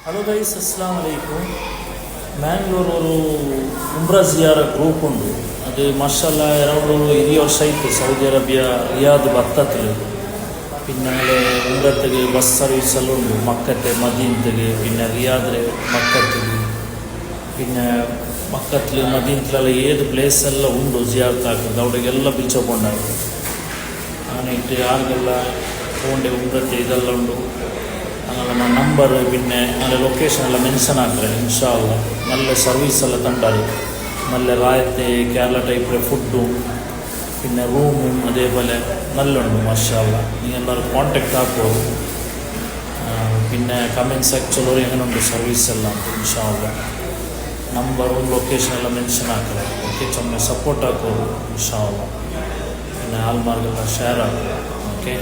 Hello guys, అస్సలాం అలైకుం. ಮ್ಯಾಂಗ್ಳೂರು ഒരു Umra ಜಿಯಾರ group ಉಂಡು. ಅದು ಮಾಷಾಲ್ಲ 20 ವರ್ಷ ಆಯಿತು ಸೌದಿ ಅರೇಬಿಯಾ റിയാദ് ഭർത്തത്തിൽ. പിന്നെ ഉംറത്തേക്ക് ബസ് സർവീസെല്ലാം ഉണ്ട്. മക്കത്തെ മദീനത്തേക്ക്, പിന്നെ റിയാദിലെ മക്കത്തേക്ക്, പിന്നെ മക്കത്തിൽ മദീനത്തിലെല്ലാം ഏത് പ്ലേസെല്ലാം ഉണ്ട് ജിയാർത്താക്കുന്നത് അവിടേക്കെല്ലാം പിടിച്ചോണ്ടാകും. അങ്ങനെയിട്ട് ആളുകളെಲ್ಲ പോകേണ്ട ഉംറത്തെ ഇതെല്ലാം ഉണ്ട്. അങ്ങനെ നമ്പർ പിന്നെ അങ്ങനെ ലൊക്കേഷനെല്ലാം മെൻഷൻ ആക്കുക. ഇൻഷാ അല്ലാഹ് നല്ല സർവീസെല്ലാം കണ്ടാൽ നല്ല റായത്തെ കേരള ടൈപ്പിലെ ഫുഡും പിന്നെ റൂമും അതേപോലെ നല്ലുണ്ട്. മാഷാ അല്ലാഹ് നിങ്ങൾ എല്ലാവരും കോൺടാക്റ്റ് ആക്കുമോ. പിന്നെ കമൻറ്റ് സെക്ഷനിൽ എങ്ങനെയുണ്ട് സർവീസെല്ലാം ഇൻഷാ അല്ലാഹ് നമ്പറും ലൊക്കേഷനെല്ലാം മെൻഷൻ ആക്കുക. ഓക്കെ, ചുമ്മാ സപ്പോർട്ട് ആക്കുമോ ഇൻഷാ അല്ലാഹ്. പിന്നെ ആൾമാർക്കെല്ലാം ഷെയർ ആക്കുക. ഓക്കെ.